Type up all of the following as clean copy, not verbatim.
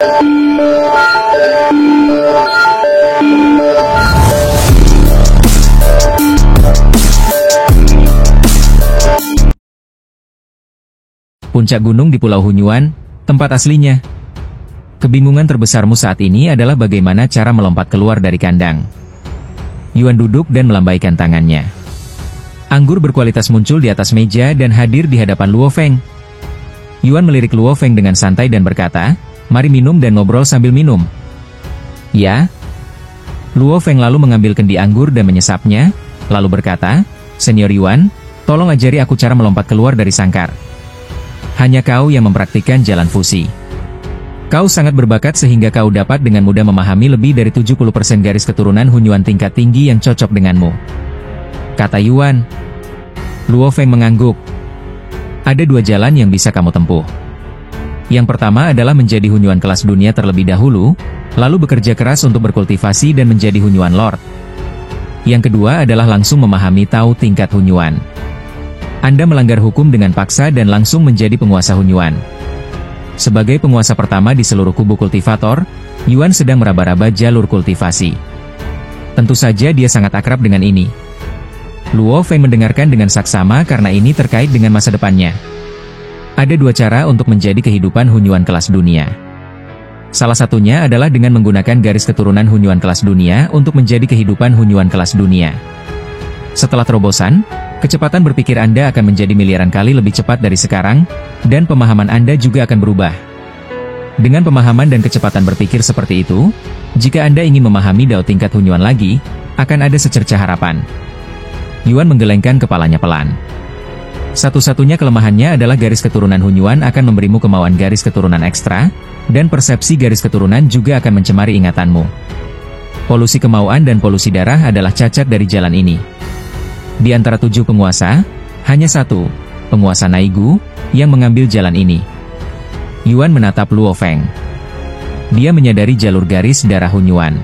Puncak gunung di Pulau Hunyuan, tempat aslinya. Kebingungan terbesarmu saat ini adalah bagaimana cara melompat keluar dari kandang. Yuan duduk dan melambaikan tangannya. Anggur berkualitas muncul di atas meja dan hadir di hadapan Luo Feng. Yuan melirik Luo Feng dengan santai dan berkata, "Mari minum dan ngobrol sambil minum." "Ya." Luo Feng lalu mengambil kendi anggur dan menyesapnya, lalu berkata, "Senior Yuan, tolong ajari aku cara melompat keluar dari sangkar. Hanya kau yang mempraktikkan jalan fusi. Kau sangat berbakat sehingga kau dapat dengan mudah memahami lebih dari 70% garis keturunan Hunyuan tingkat tinggi yang cocok denganmu," kata Yuan. Luo Feng mengangguk. "Ada dua jalan yang bisa kamu tempuh. Yang pertama adalah menjadi Hunyuan kelas dunia terlebih dahulu, lalu bekerja keras untuk berkultivasi dan menjadi Hunyuan Lord. Yang kedua adalah langsung memahami Tao tingkat Hunyuan. Anda melanggar hukum dengan paksa dan langsung menjadi penguasa Hunyuan." Sebagai penguasa pertama di seluruh kubu kultivator, Yuan sedang meraba-raba jalur kultivasi. Tentu saja dia sangat akrab dengan ini. Luo Feng mendengarkan dengan saksama karena ini terkait dengan masa depannya. Ada dua cara untuk menjadi kehidupan Hunyuan kelas dunia. Salah satunya adalah dengan menggunakan garis keturunan Hunyuan kelas dunia untuk menjadi kehidupan Hunyuan kelas dunia. Setelah terobosan, kecepatan berpikir Anda akan menjadi miliaran kali lebih cepat dari sekarang, dan pemahaman Anda juga akan berubah. Dengan pemahaman dan kecepatan berpikir seperti itu, jika Anda ingin memahami Dao tingkat Hunyuan lagi, akan ada secercah harapan. Yuan menggelengkan kepalanya pelan. Satu-satunya kelemahannya adalah garis keturunan Hunyuan akan memberimu kemauan garis keturunan ekstra, dan persepsi garis keturunan juga akan mencemari ingatanmu. Polusi kemauan dan polusi darah adalah cacat dari jalan ini. Di antara 7 penguasa, hanya satu, penguasa Naigu, yang mengambil jalan ini. Yuan menatap Luo Feng. Dia menyadari jalur garis darah Hunyuan.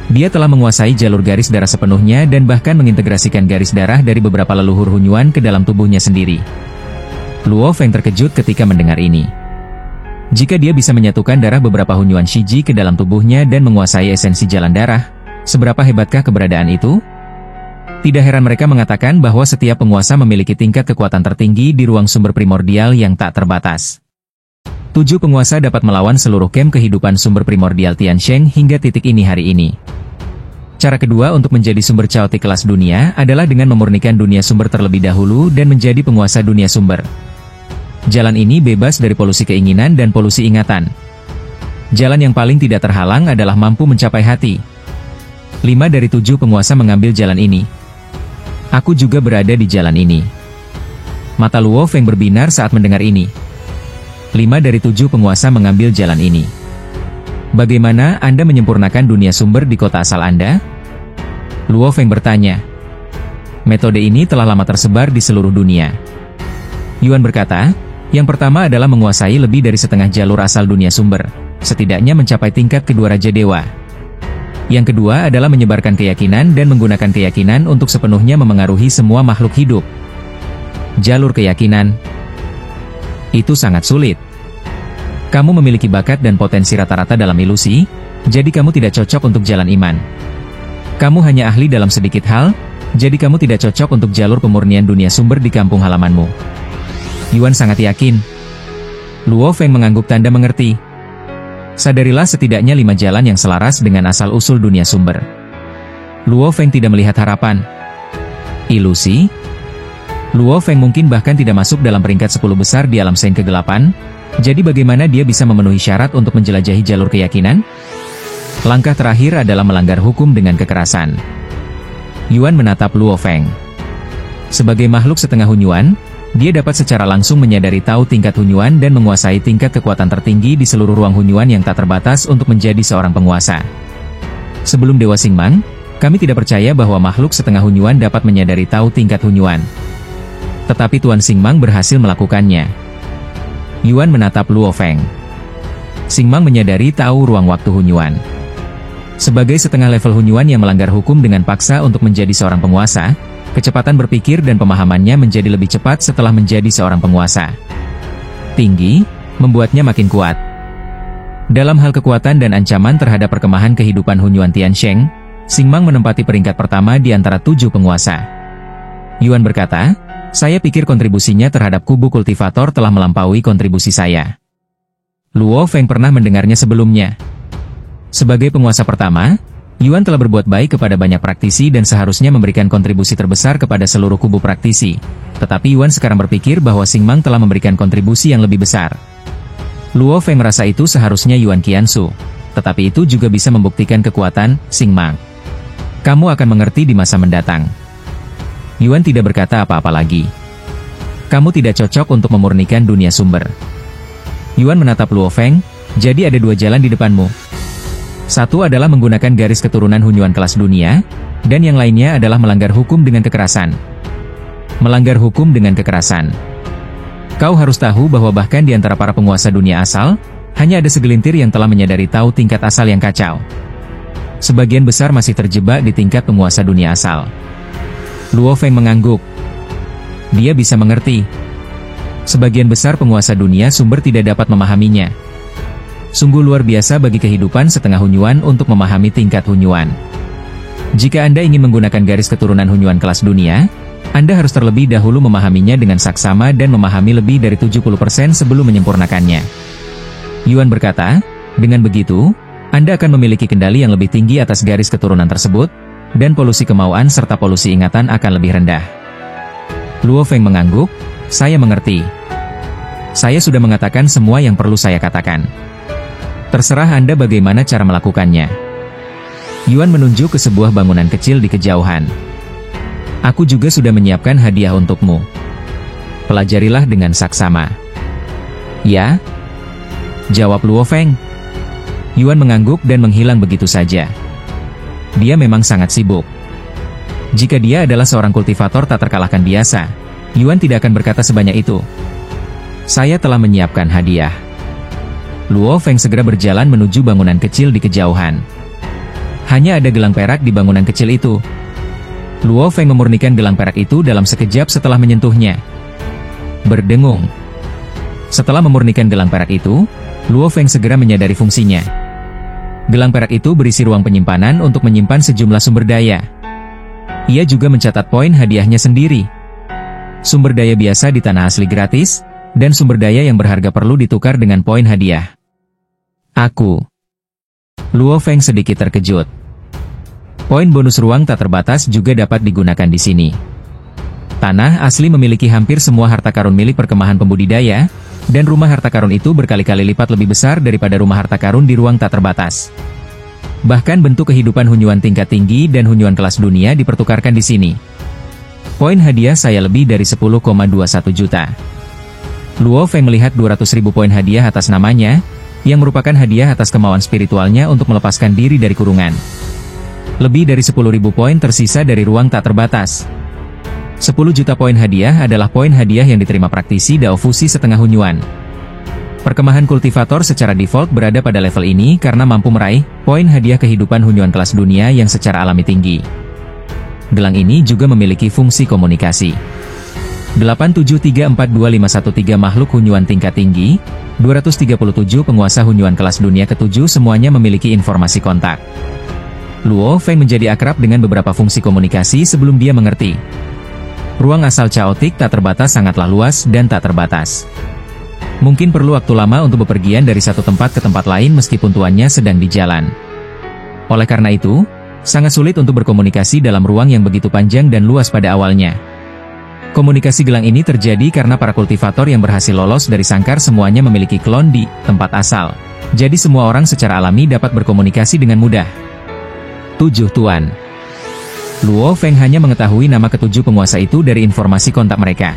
Dia telah menguasai jalur garis darah sepenuhnya dan bahkan mengintegrasikan garis darah dari beberapa leluhur Hunyuan ke dalam tubuhnya sendiri. Luo Feng terkejut ketika mendengar ini. Jika dia bisa menyatukan darah beberapa Hunyuan Shiji ke dalam tubuhnya dan menguasai esensi jalan darah, seberapa hebatkah keberadaan itu? Tidak heran mereka mengatakan bahwa setiap penguasa memiliki tingkat kekuatan tertinggi di ruang sumber primordial yang tak terbatas. 7 penguasa dapat melawan seluruh kem kehidupan sumber primordial Tiansheng hingga titik ini hari ini. Cara kedua untuk menjadi sumber caotik kelas dunia adalah dengan memurnikan dunia sumber terlebih dahulu dan menjadi penguasa dunia sumber. Jalan ini bebas dari polusi keinginan dan polusi ingatan. Jalan yang paling tidak terhalang adalah mampu mencapai hati. 5 dari 7 penguasa mengambil jalan ini. Aku juga berada di jalan ini. Mata Luo Feng berbinar saat mendengar ini. 5 dari 7 penguasa mengambil jalan ini. Bagaimana Anda menyempurnakan dunia sumber di kota asal Anda? Luo Feng bertanya. Metode ini telah lama tersebar di seluruh dunia. Yuan berkata, yang pertama adalah menguasai lebih dari setengah jalur asal dunia sumber, setidaknya mencapai tingkat kedua Raja Dewa. Yang kedua adalah menyebarkan keyakinan dan menggunakan keyakinan untuk sepenuhnya memengaruhi semua makhluk hidup. Jalur keyakinan. Itu sangat sulit. Kamu memiliki bakat dan potensi rata-rata dalam ilusi, jadi kamu tidak cocok untuk jalan iman. Kamu hanya ahli dalam sedikit hal, jadi kamu tidak cocok untuk jalur pemurnian dunia sumber di kampung halamanmu. Yuan sangat yakin. Luo Feng mengangguk tanda mengerti. Sadarilah setidaknya 5 jalan yang selaras dengan asal-usul dunia sumber. Luo Feng tidak melihat harapan. Ilusi? Luo Feng mungkin bahkan tidak masuk dalam peringkat 10 besar di alam Sen kegelapan, jadi bagaimana dia bisa memenuhi syarat untuk menjelajahi jalur keyakinan? Langkah terakhir adalah melanggar hukum dengan kekerasan. Yuan menatap Luo Feng. Sebagai makhluk setengah Hunyuan, dia dapat secara langsung menyadari Tao tingkat Hunyuan dan menguasai tingkat kekuatan tertinggi di seluruh ruang Hunyuan yang tak terbatas untuk menjadi seorang penguasa. Sebelum Dewa Xingmang, kami tidak percaya bahwa makhluk setengah Hunyuan dapat menyadari Tao tingkat Hunyuan. Tetapi Tuan Xingmang berhasil melakukannya. Yuan menatap Luo Feng. Xingmang menyadari Tao ruang waktu Hunyuan. Sebagai setengah level Hunyuan yang melanggar hukum dengan paksa untuk menjadi seorang penguasa, kecepatan berpikir dan pemahamannya menjadi lebih cepat setelah menjadi seorang penguasa. Tinggi, membuatnya makin kuat. Dalam hal kekuatan dan ancaman terhadap perkemahan kehidupan Hunyuan Tiansheng, Xingmang menempati peringkat pertama di antara 7 penguasa. Yuan berkata, "Saya pikir kontribusinya terhadap kubu kultivator telah melampaui kontribusi saya." Luo Feng pernah mendengarnya sebelumnya. Sebagai penguasa pertama, Yuan telah berbuat baik kepada banyak praktisi dan seharusnya memberikan kontribusi terbesar kepada seluruh kubu praktisi. Tetapi Yuan sekarang berpikir bahwa Xingmang telah memberikan kontribusi yang lebih besar. Luo Feng merasa itu seharusnya Yuan Qiansu, tetapi itu juga bisa membuktikan kekuatan Xingmang. "Kamu akan mengerti di masa mendatang." Yuan tidak berkata apa-apa lagi. "Kamu tidak cocok untuk memurnikan dunia sumber." Yuan menatap Luo Feng, "Jadi ada 2 jalan di depanmu. Satu adalah menggunakan garis keturunan Hunyuan kelas dunia, dan yang lainnya adalah melanggar hukum dengan kekerasan." Melanggar hukum dengan kekerasan. Kau harus tahu bahwa bahkan di antara para penguasa dunia asal, hanya ada segelintir yang telah menyadari tahu tingkat asal yang kacau. Sebagian besar masih terjebak di tingkat penguasa dunia asal. Luo Feng mengangguk. Dia bisa mengerti. Sebagian besar penguasa dunia sumber tidak dapat memahaminya. Sungguh luar biasa bagi kehidupan setengah Hunyuan untuk memahami tingkat Hunyuan. Jika Anda ingin menggunakan garis keturunan Hunyuan kelas dunia, Anda harus terlebih dahulu memahaminya dengan saksama dan memahami lebih dari 70% sebelum menyempurnakannya. Yuan berkata, dengan begitu, Anda akan memiliki kendali yang lebih tinggi atas garis keturunan tersebut, dan polusi kemauan serta polusi ingatan akan lebih rendah. Luo Feng mengangguk, "Saya mengerti. Saya sudah mengatakan semua yang perlu saya katakan. Terserah Anda bagaimana cara melakukannya." Yuan menunjuk ke sebuah bangunan kecil di kejauhan. "Aku juga sudah menyiapkan hadiah untukmu. Pelajarilah dengan saksama." "Ya?" jawab Luo Feng. Yuan mengangguk dan menghilang begitu saja. Dia memang sangat sibuk. Jika dia adalah seorang kultivator tak terkalahkan biasa, Yuan tidak akan berkata sebanyak itu. "Saya telah menyiapkan hadiah." Luo Feng segera berjalan menuju bangunan kecil di kejauhan. Hanya ada gelang perak di bangunan kecil itu. Luo Feng memurnikan gelang perak itu dalam sekejap setelah menyentuhnya. Berdengung. Setelah memurnikan gelang perak itu, Luo Feng segera menyadari fungsinya. Gelang perak itu berisi ruang penyimpanan untuk menyimpan sejumlah sumber daya. Ia juga mencatat poin hadiahnya sendiri. Sumber daya biasa di tanah asli gratis, dan sumber daya yang berharga perlu ditukar dengan poin hadiah. "Aku." Luo Feng sedikit terkejut. Poin bonus ruang tak terbatas juga dapat digunakan di sini. Tanah asli memiliki hampir semua harta karun milik perkemahan pembudidaya, dan rumah harta karun itu berkali-kali lipat lebih besar daripada rumah harta karun di ruang tak terbatas. Bahkan bentuk kehidupan Hunyuan tingkat tinggi dan Hunyuan kelas dunia dipertukarkan di sini. Poin hadiah saya lebih dari 10,21 juta. Luo Feng melihat 200.000 poin hadiah atas namanya, yang merupakan hadiah atas kemauan spiritualnya untuk melepaskan diri dari kurungan. Lebih dari 10.000 poin tersisa dari ruang tak terbatas. 10 juta poin hadiah adalah poin hadiah yang diterima praktisi Dao Fusi setengah Hunyuan. Perkemahan kultivator secara default berada pada level ini karena mampu meraih poin hadiah kehidupan Hunyuan kelas dunia yang secara alami tinggi. Gelang ini juga memiliki fungsi komunikasi. 873425113 makhluk Hunyuan tingkat tinggi, 237 penguasa Hunyuan kelas dunia ke-7 semuanya memiliki informasi kontak. Luo Feng menjadi akrab dengan beberapa fungsi komunikasi sebelum dia mengerti. Ruang asal chaotik tak terbatas sangatlah luas dan tak terbatas. Mungkin perlu waktu lama untuk bepergian dari satu tempat ke tempat lain meskipun tuannya sedang di jalan. Oleh karena itu, sangat sulit untuk berkomunikasi dalam ruang yang begitu panjang dan luas pada awalnya. Komunikasi gelang ini terjadi karena para kultivator yang berhasil lolos dari sangkar semuanya memiliki klon di tempat asal. Jadi semua orang secara alami dapat berkomunikasi dengan mudah. 7 Tuan. Luo Feng hanya mengetahui nama ke-7 penguasa itu dari informasi kontak mereka.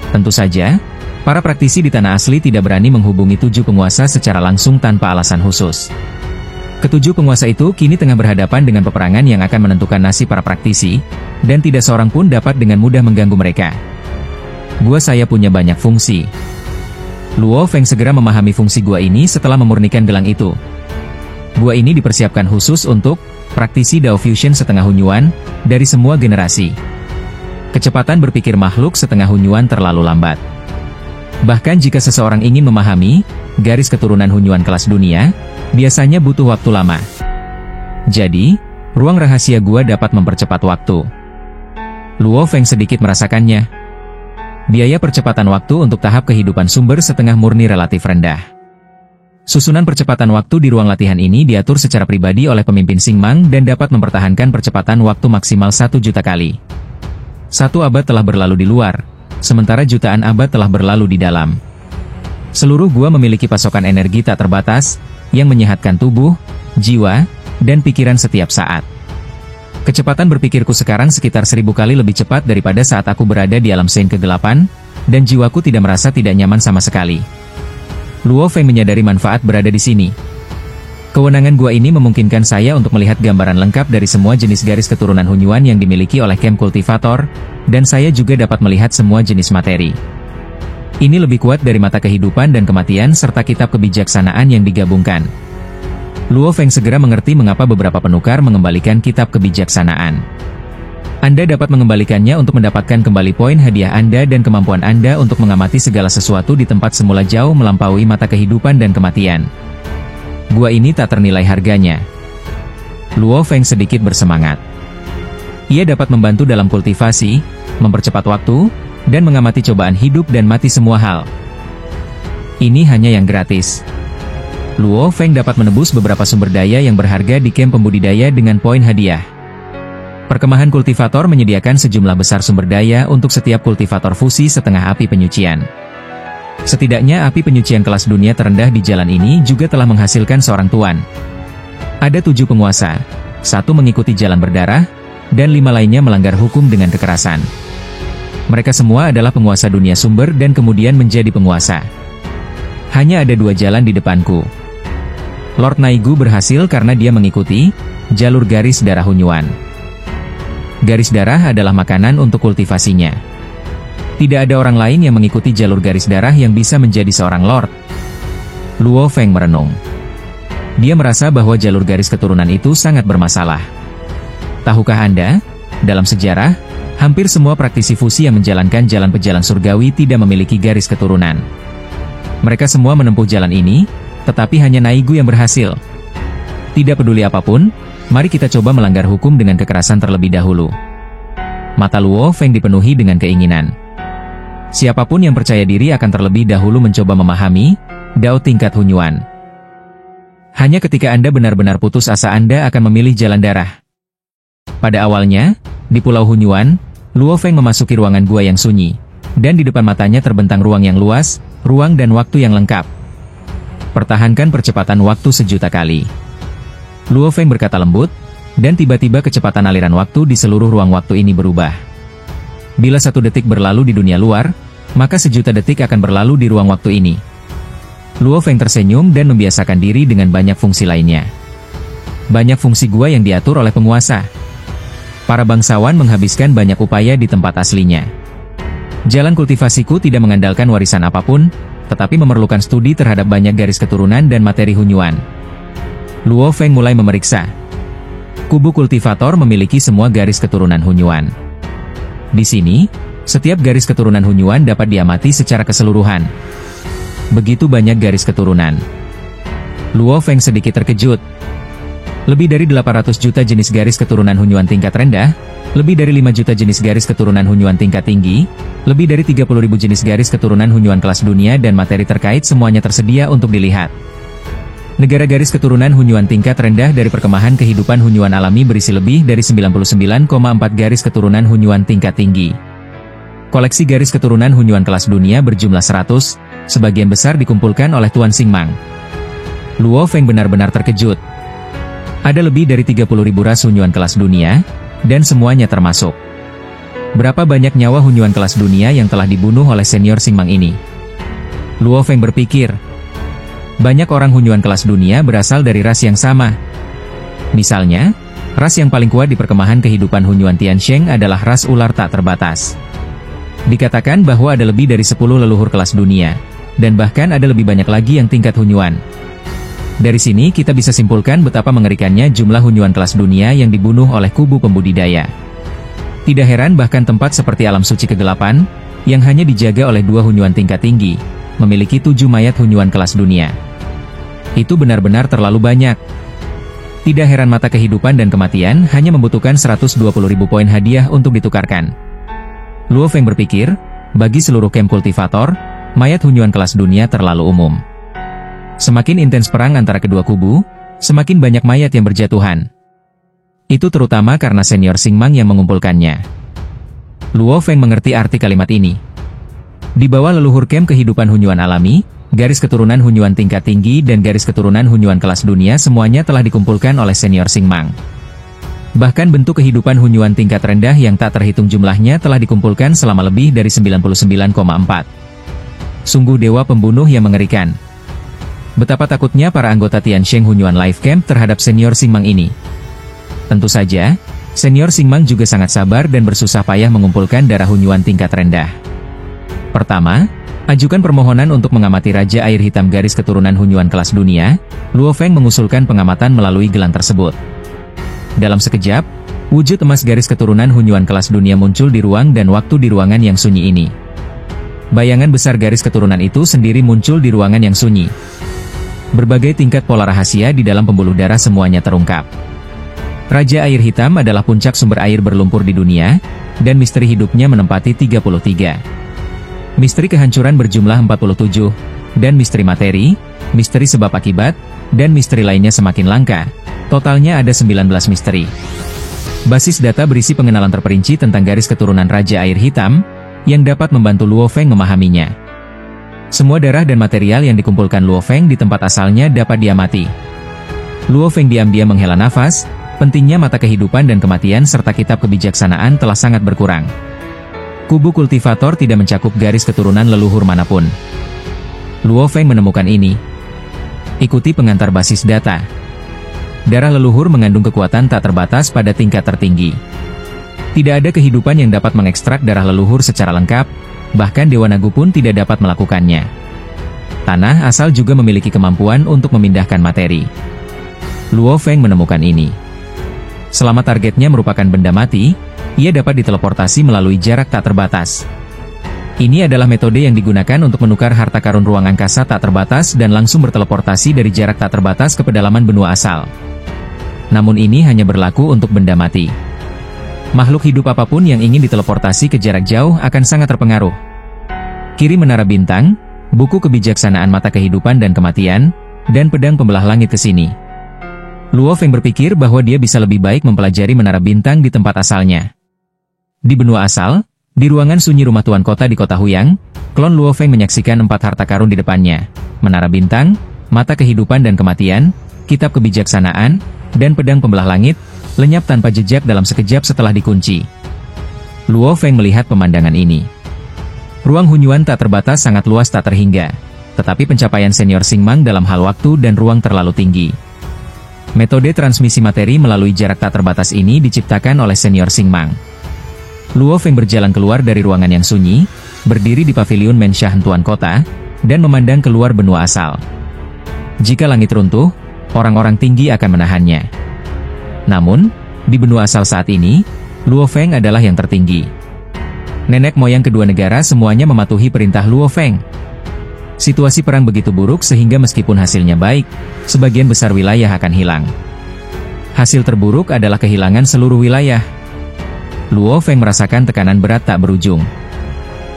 Tentu saja, para praktisi di tanah asli tidak berani menghubungi 7 penguasa secara langsung tanpa alasan khusus. Ke-7 penguasa itu kini tengah berhadapan dengan peperangan yang akan menentukan nasib para praktisi, dan tidak seorang pun dapat dengan mudah mengganggu mereka. Gua saya punya banyak fungsi. Luo Feng segera memahami fungsi gua ini setelah memurnikan gelang itu. Gua ini dipersiapkan khusus untuk praktisi Dao Fusion setengah Hunyuan, dari semua generasi. Kecepatan berpikir makhluk setengah Hunyuan terlalu lambat. Bahkan jika seseorang ingin memahami garis keturunan Hunyuan kelas dunia, biasanya butuh waktu lama. Jadi, ruang rahasia gua dapat mempercepat waktu. Luo Feng sedikit merasakannya. Biaya percepatan waktu untuk tahap kehidupan sumber setengah murni relatif rendah. Susunan percepatan waktu di ruang latihan ini diatur secara pribadi oleh pemimpin Xingmang dan dapat mempertahankan percepatan waktu maksimal 1 juta kali. 1 abad telah berlalu di luar, sementara jutaan abad telah berlalu di dalam. Seluruh gua memiliki pasokan energi tak terbatas, yang menyehatkan tubuh, jiwa, dan pikiran setiap saat. Kecepatan berpikirku sekarang sekitar 1000 kali lebih cepat daripada saat aku berada di alam Sein kegelapan, dan jiwaku tidak merasa tidak nyaman sama sekali. Luo Feng menyadari manfaat berada di sini. Kewenangan gua ini memungkinkan saya untuk melihat gambaran lengkap dari semua jenis garis keturunan Hunyuan yang dimiliki oleh Camp Kultivator, dan saya juga dapat melihat semua jenis materi. Ini lebih kuat dari mata kehidupan dan kematian serta kitab kebijaksanaan yang digabungkan. Luo Feng segera mengerti mengapa beberapa penukar mengembalikan kitab kebijaksanaan. Anda dapat mengembalikannya untuk mendapatkan kembali poin hadiah Anda dan kemampuan Anda untuk mengamati segala sesuatu di tempat semula jauh melampaui mata kehidupan dan kematian. Gua ini tak ternilai harganya. Luo Feng sedikit bersemangat. Ia dapat membantu dalam kultivasi, mempercepat waktu, dan mengamati cobaan hidup dan mati semua hal. Ini hanya yang gratis. Luo Feng dapat menebus beberapa sumber daya yang berharga di kamp pembudidaya dengan poin hadiah. Perkemahan kultivator menyediakan sejumlah besar sumber daya untuk setiap kultivator fusi setengah api penyucian. Setidaknya api penyucian kelas dunia terendah di jalan ini juga telah menghasilkan seorang tuan. Ada 7 penguasa, 1 mengikuti jalan berdarah, dan 5 lainnya melanggar hukum dengan kekerasan. Mereka semua adalah penguasa dunia sumber dan kemudian menjadi penguasa. Hanya ada 2 jalan di depanku. Lord Naigu berhasil karena dia mengikuti jalur garis darah Hunyuan. Garis darah adalah makanan untuk kultivasinya. Tidak ada orang lain yang mengikuti jalur garis darah yang bisa menjadi seorang Lord. Luo Feng merenung. Dia merasa bahwa jalur garis keturunan itu sangat bermasalah. Tahukah Anda, dalam sejarah, hampir semua praktisi fusi yang menjalankan jalan pejalan surgawi tidak memiliki garis keturunan. Mereka semua menempuh jalan ini, tetapi hanya Naigu yang berhasil. Tidak peduli apapun, mari kita coba melanggar hukum dengan kekerasan terlebih dahulu. Mata Luo Feng dipenuhi dengan keinginan. Siapapun yang percaya diri akan terlebih dahulu mencoba memahami Dao tingkat Hunyuan. Hanya ketika Anda benar-benar putus asa Anda akan memilih jalan darah. Pada awalnya, di Pulau Hunyuan, Luo Feng memasuki ruangan gua yang sunyi, dan di depan matanya terbentang ruang yang luas, ruang dan waktu yang lengkap. Pertahankan percepatan waktu 1.000.000 kali. Luo Feng berkata lembut, dan tiba-tiba kecepatan aliran waktu di seluruh ruang waktu ini berubah. Bila 1 detik berlalu di dunia luar, maka 1.000.000 detik akan berlalu di ruang waktu ini. Luo Feng tersenyum dan membiasakan diri dengan banyak fungsi lainnya. Banyak fungsi gua yang diatur oleh penguasa. Para bangsawan menghabiskan banyak upaya di tempat aslinya. Jalan kultivasiku tidak mengandalkan warisan apapun, tetapi memerlukan studi terhadap banyak garis keturunan dan materi Hunyuan. Luo Feng mulai memeriksa. Kubu kultivator memiliki semua garis keturunan Hunyuan. Di sini, setiap garis keturunan Hunyuan dapat diamati secara keseluruhan. Begitu banyak garis keturunan. Luo Feng sedikit terkejut. Lebih dari 800 juta jenis garis keturunan Hunyuan tingkat rendah, lebih dari 5 juta jenis garis keturunan Hunyuan tingkat tinggi, lebih dari 30.000 jenis garis keturunan Hunyuan kelas dunia dan materi terkait semuanya tersedia untuk dilihat. Negara garis keturunan Hunyuan tingkat rendah dari perkemahan kehidupan Hunyuan alami berisi lebih dari 99,4 garis keturunan Hunyuan tingkat tinggi. Koleksi garis keturunan Hunyuan kelas dunia berjumlah 100, sebagian besar dikumpulkan oleh Tuan Xingmang. Luo Feng benar-benar terkejut. Ada lebih dari 30.000 ras Hunyuan kelas dunia, dan semuanya termasuk. Berapa banyak nyawa Hunyuan kelas dunia yang telah dibunuh oleh senior Xingmang ini? Luo Feng berpikir. Banyak orang Hunyuan kelas dunia berasal dari ras yang sama. Misalnya, ras yang paling kuat di perkemahan kehidupan Hunyuan Tiansheng adalah ras ular tak terbatas. Dikatakan bahwa ada lebih dari 10 leluhur kelas dunia, dan bahkan ada lebih banyak lagi yang tingkat Hunyuan. Dari sini kita bisa simpulkan betapa mengerikannya jumlah Hunyuan kelas dunia yang dibunuh oleh kubu pembudidaya. Tidak heran bahkan tempat seperti alam suci kegelapan, yang hanya dijaga oleh 2 Hunyuan tingkat tinggi, memiliki 7 mayat Hunyuan kelas dunia. Itu benar-benar terlalu banyak. Tidak heran mata kehidupan dan kematian hanya membutuhkan 120.000 poin hadiah untuk ditukarkan. Luo Feng berpikir, bagi seluruh camp kultivator, mayat Hunyuan kelas dunia terlalu umum. Semakin intens perang antara kedua kubu, semakin banyak mayat yang berjatuhan. Itu terutama karena senior Xingmang yang mengumpulkannya. Luo Feng mengerti arti kalimat ini. Di bawah leluhur camp kehidupan Hunyuan alami, garis keturunan Hunyuan tingkat tinggi dan garis keturunan Hunyuan kelas dunia semuanya telah dikumpulkan oleh senior Xingmang. Bahkan bentuk kehidupan Hunyuan tingkat rendah yang tak terhitung jumlahnya telah dikumpulkan selama lebih dari 99,4. Sungguh dewa pembunuh yang mengerikan. Betapa takutnya para anggota Tiansheng Hunyuan Life Camp terhadap senior Xingmang ini. Tentu saja, senior Xingmang juga sangat sabar dan bersusah payah mengumpulkan darah Hunyuan tingkat rendah. Pertama, ajukan permohonan untuk mengamati Raja Air Hitam garis keturunan Hunyuan kelas dunia. Luo Feng mengusulkan pengamatan melalui gelang tersebut. Dalam sekejap, wujud emas garis keturunan Hunyuan kelas dunia muncul di ruang dan waktu di ruangan yang sunyi ini. Bayangan besar garis keturunan itu sendiri muncul di ruangan yang sunyi. Berbagai tingkat pola rahasia di dalam pembuluh darah semuanya terungkap. Raja Air Hitam adalah puncak sumber air berlumpur di dunia, dan misteri hidupnya menempati 33. Misteri kehancuran berjumlah 47, dan misteri materi, misteri sebab akibat, dan misteri lainnya semakin langka. Totalnya ada 19 misteri. Basis data berisi pengenalan terperinci tentang garis keturunan Raja Air Hitam, yang dapat membantu Luo Feng memahaminya. Semua darah dan material yang dikumpulkan Luo Feng di tempat asalnya dapat diamati. Luo Feng diam-diam menghela nafas. Pentingnya mata kehidupan dan kematian serta kitab kebijaksanaan telah sangat berkurang. Kubu kultivator tidak mencakup garis keturunan leluhur manapun. Luo Feng menemukan ini. Ikuti pengantar basis data. Darah leluhur mengandung kekuatan tak terbatas pada tingkat tertinggi. Tidak ada kehidupan yang dapat mengekstrak darah leluhur secara lengkap, bahkan Dewa Nagu pun tidak dapat melakukannya. Tanah asal juga memiliki kemampuan untuk memindahkan materi. Luo Feng menemukan ini. Selama targetnya merupakan benda mati, ia dapat diteleportasi melalui jarak tak terbatas. Ini adalah metode yang digunakan untuk menukar harta karun ruang angkasa tak terbatas dan langsung berteleportasi dari jarak tak terbatas ke pedalaman benua asal. Namun ini hanya berlaku untuk benda mati. Makhluk hidup apapun yang ingin diteleportasi ke jarak jauh akan sangat terpengaruh. Kirim menara bintang, buku kebijaksanaan mata kehidupan dan kematian, dan pedang pembelah langit ke sini. Luo Feng berpikir bahwa dia bisa lebih baik mempelajari menara bintang di tempat asalnya. Di benua asal, di ruangan sunyi rumah tuan kota di kota Huyang, klon Luo Feng menyaksikan 4 harta karun di depannya, menara bintang, mata kehidupan dan kematian, kitab kebijaksanaan, dan pedang pembelah langit, lenyap tanpa jejak dalam sekejap setelah dikunci. Luo Feng melihat pemandangan ini. Ruang Hunyuan tak terbatas sangat luas tak terhingga, tetapi pencapaian senior Xingmang dalam hal waktu dan ruang terlalu tinggi. Metode transmisi materi melalui jarak tak terbatas ini diciptakan oleh senior Xingmang. Luo Feng berjalan keluar dari ruangan yang sunyi, berdiri di paviliun Menshahan Tuan Kota, dan memandang keluar benua asal. Jika langit runtuh, orang-orang tinggi akan menahannya. Namun, di benua asal saat ini, Luo Feng adalah yang tertinggi. Nenek moyang kedua negara semuanya mematuhi perintah Luo Feng. Situasi perang begitu buruk sehingga meskipun hasilnya baik, sebagian besar wilayah akan hilang. Hasil terburuk adalah kehilangan seluruh wilayah. Luo Feng merasakan tekanan berat tak berujung.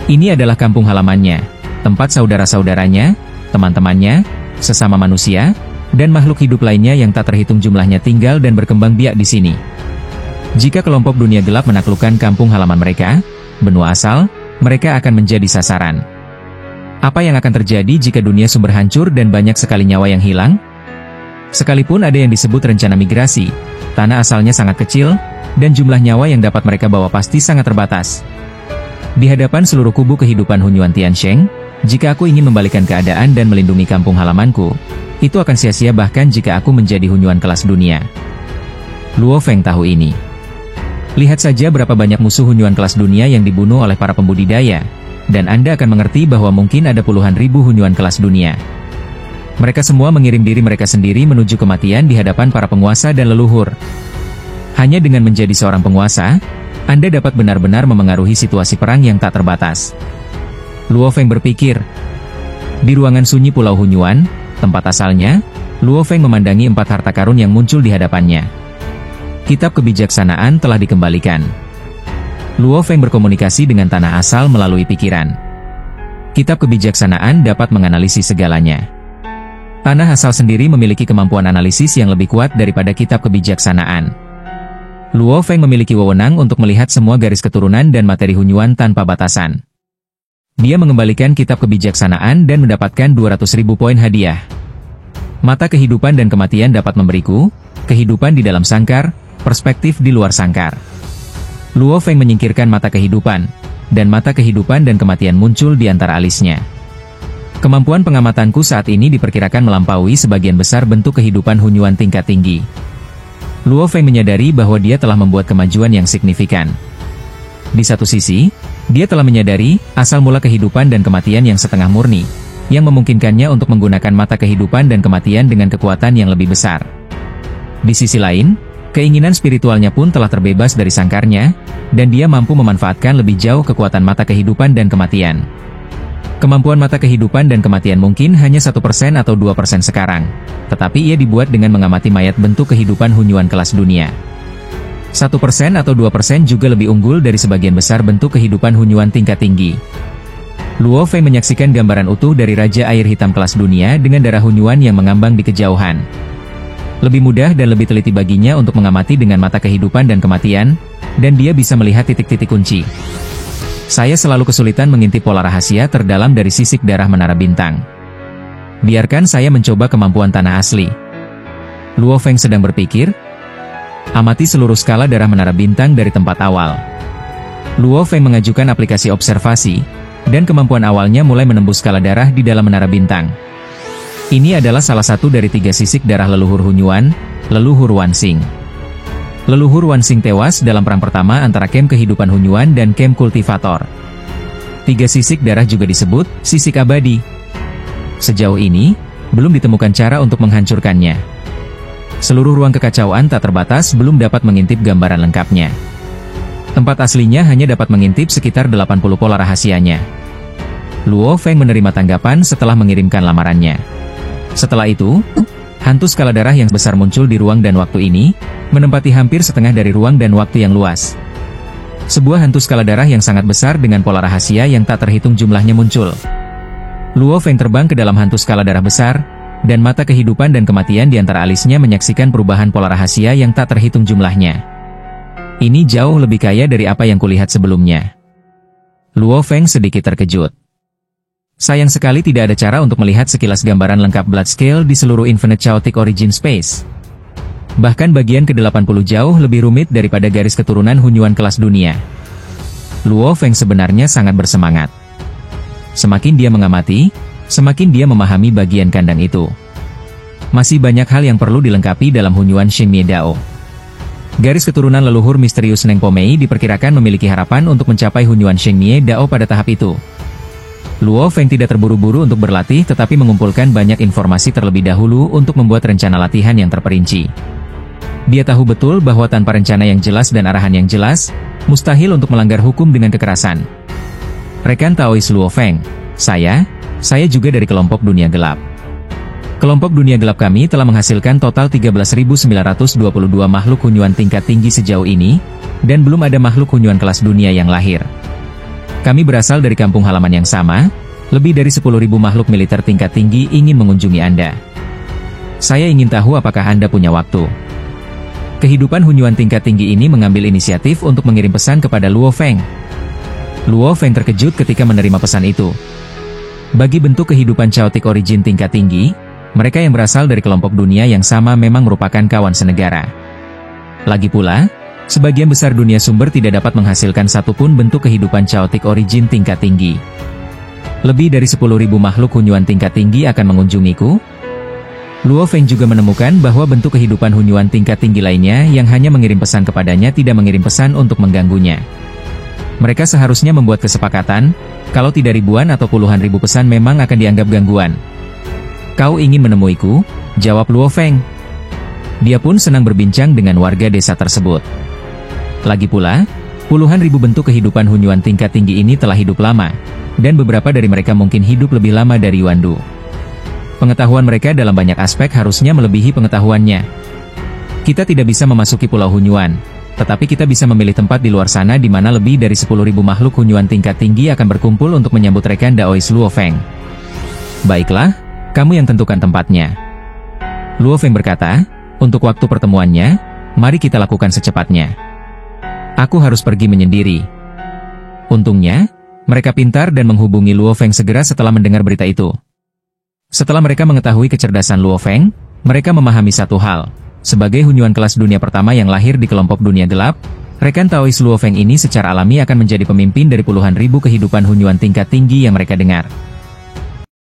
Ini adalah kampung halamannya, tempat saudara-saudaranya, teman-temannya, sesama manusia, dan makhluk hidup lainnya yang tak terhitung jumlahnya tinggal dan berkembang biak di sini. Jika kelompok dunia gelap menaklukkan kampung halaman mereka, benua asal, mereka akan menjadi sasaran. Apa yang akan terjadi jika dunia sumber hancur dan banyak sekali nyawa yang hilang? Sekalipun ada yang disebut rencana migrasi, tanah asalnya sangat kecil, dan jumlah nyawa yang dapat mereka bawa pasti sangat terbatas. Di hadapan seluruh kubu kehidupan Hunyuan Tiansheng, jika aku ingin membalikan keadaan dan melindungi kampung halamanku, itu akan sia-sia bahkan jika aku menjadi Hunyuan kelas dunia. Luo Feng tahu ini. Lihat saja berapa banyak musuh Hunyuan kelas dunia yang dibunuh oleh para pembudidaya, dan Anda akan mengerti bahwa mungkin ada puluhan ribu Hunyuan kelas dunia. Mereka semua mengirim diri mereka sendiri menuju kematian di hadapan para penguasa dan leluhur. Hanya dengan menjadi seorang penguasa, Anda dapat benar-benar memengaruhi situasi perang yang tak terbatas. Luo Feng berpikir. Di ruangan sunyi Pulau Hunyuan, tempat asalnya, Luo Feng memandangi 4 harta karun yang muncul di hadapannya. Kitab kebijaksanaan telah dikembalikan. Luo Feng berkomunikasi dengan tanah asal melalui pikiran. Kitab kebijaksanaan dapat menganalisis segalanya. Tanah asal sendiri memiliki kemampuan analisis yang lebih kuat daripada kitab kebijaksanaan. Luo Feng memiliki wewenang untuk melihat semua garis keturunan dan materi Hunyuan tanpa batasan. Dia mengembalikan kitab kebijaksanaan dan mendapatkan 200.000 poin hadiah. Mata kehidupan dan kematian dapat memberiku kehidupan di dalam sangkar, perspektif di luar sangkar. Luo Feng menyingkirkan mata kehidupan, dan mata kehidupan dan kematian muncul di antara alisnya. Kemampuan pengamatanku saat ini diperkirakan melampaui sebagian besar bentuk kehidupan Hunyuan tingkat tinggi. Luo Feng menyadari bahwa dia telah membuat kemajuan yang signifikan. Di satu sisi, dia telah menyadari asal mula kehidupan dan kematian yang setengah murni, yang memungkinkannya untuk menggunakan mata kehidupan dan kematian dengan kekuatan yang lebih besar. Di sisi lain, keinginan spiritualnya pun telah terbebas dari sangkarnya, dan dia mampu memanfaatkan lebih jauh kekuatan mata kehidupan dan kematian. Kemampuan mata kehidupan dan kematian mungkin hanya 1% atau 2% sekarang, tetapi ia dibuat dengan mengamati mayat bentuk kehidupan Hunyuan kelas dunia. 1% atau 2% juga lebih unggul dari sebagian besar bentuk kehidupan Hunyuan tingkat tinggi. Luo Feng menyaksikan gambaran utuh dari Raja Air Hitam kelas dunia dengan darah Hunyuan yang mengambang di kejauhan. Lebih mudah dan lebih teliti baginya untuk mengamati dengan mata kehidupan dan kematian, dan dia bisa melihat titik-titik kunci. Saya selalu kesulitan mengintip pola rahasia terdalam dari sisik darah menara bintang. Biarkan saya mencoba kemampuan tanah asli. Luo Feng sedang berpikir. Amati seluruh skala darah menara bintang dari tempat awal. Luo Feng mengajukan aplikasi observasi, dan kemampuan awalnya mulai menembus skala darah di dalam menara bintang. Ini adalah salah satu dari 3 sisik darah leluhur Hunyuan, leluhur Wan Xing. Leluhur Wan Xing tewas dalam perang pertama antara kem kehidupan Hunyuan dan kem kultivator. 3 sisik darah juga disebut sisik abadi. Sejauh ini, belum ditemukan cara untuk menghancurkannya. Seluruh ruang kekacauan tak terbatas belum dapat mengintip gambaran lengkapnya. Tempat aslinya hanya dapat mengintip sekitar 80 pola rahasianya. Luo Feng menerima tanggapan setelah mengirimkan lamarannya. Setelah itu, hantu skala darah yang besar muncul di ruang dan waktu ini, menempati hampir setengah dari ruang dan waktu yang luas. Sebuah hantu skala darah yang sangat besar dengan pola rahasia yang tak terhitung jumlahnya muncul. Luo Feng terbang ke dalam hantu skala darah besar, dan mata kehidupan dan kematian di antara alisnya menyaksikan perubahan pola rahasia yang tak terhitung jumlahnya. Ini jauh lebih kaya dari apa yang kulihat sebelumnya. Luo Feng sedikit terkejut. Sayang sekali tidak ada cara untuk melihat sekilas gambaran lengkap Blood Scale di seluruh Infinite Chaotic Origin Space. Bahkan bagian ke-80 jauh lebih rumit daripada garis keturunan Hunyuan kelas dunia. Luo Feng sebenarnya sangat bersemangat. Semakin dia mengamati, semakin dia memahami bagian kandang itu. Masih banyak hal yang perlu dilengkapi dalam Hunyuan Xingmie Dao. Garis keturunan leluhur misterius Neng Pomei diperkirakan memiliki harapan untuk mencapai Hunyuan Xingmie Dao pada tahap itu. Luo Feng tidak terburu-buru untuk berlatih tetapi mengumpulkan banyak informasi terlebih dahulu untuk membuat rencana latihan yang terperinci. Dia tahu betul bahwa tanpa rencana yang jelas dan arahan yang jelas, mustahil untuk melanggar hukum dengan kekerasan. Rekan Taois Luo Feng, saya juga dari kelompok dunia gelap. Kelompok dunia gelap kami telah menghasilkan total 13.922 makhluk Hunyuan tingkat tinggi sejauh ini, dan belum ada makhluk Hunyuan kelas dunia yang lahir. Kami berasal dari kampung halaman yang sama, lebih dari 10.000 makhluk militer tingkat tinggi ingin mengunjungi Anda. Saya ingin tahu apakah Anda punya waktu. Kehidupan Hunyuan tingkat tinggi ini mengambil inisiatif untuk mengirim pesan kepada Luo Feng. Luo Feng terkejut ketika menerima pesan itu. Bagi bentuk kehidupan Chaotic Origin tingkat tinggi, mereka yang berasal dari kelompok dunia yang sama memang merupakan kawan senegara. Lagi pula, sebagian besar dunia sumber tidak dapat menghasilkan satupun bentuk kehidupan Chaotic Origin tingkat tinggi. Lebih dari 10.000 makhluk Hunyuan tingkat tinggi akan mengunjungiku. Luo Feng juga menemukan bahwa bentuk kehidupan Hunyuan tingkat tinggi lainnya yang hanya mengirim pesan kepadanya tidak mengirim pesan untuk mengganggunya. Mereka seharusnya membuat kesepakatan, kalau tidak ribuan atau puluhan ribu pesan memang akan dianggap gangguan. Kau ingin menemuiku? Jawab Luo Feng. Dia pun senang berbincang dengan warga desa tersebut. Lagi pula, puluhan ribu bentuk kehidupan Hunyuan tingkat tinggi ini telah hidup lama, Dan beberapa dari mereka mungkin hidup lebih lama dari Yuan Du. Pengetahuan mereka dalam banyak aspek harusnya melebihi pengetahuannya. Kita tidak bisa memasuki Pulau Hunyuan, tetapi kita bisa memilih tempat di luar sana di mana lebih dari 10.000 makhluk Hunyuan tingkat tinggi akan berkumpul untuk menyambut rekan Daois Luo Feng. Baiklah, kamu yang tentukan tempatnya. Luo Feng berkata, untuk waktu pertemuannya, mari kita lakukan secepatnya. Aku harus pergi menyendiri. Untungnya, mereka pintar dan menghubungi Luo Feng segera setelah mendengar berita itu. Setelah mereka mengetahui kecerdasan Luo Feng, mereka memahami satu hal. Sebagai Hunyuan kelas dunia pertama yang lahir di kelompok dunia gelap, rekan Taois Luo Feng ini secara alami akan menjadi pemimpin dari puluhan ribu kehidupan Hunyuan tingkat tinggi yang mereka dengar.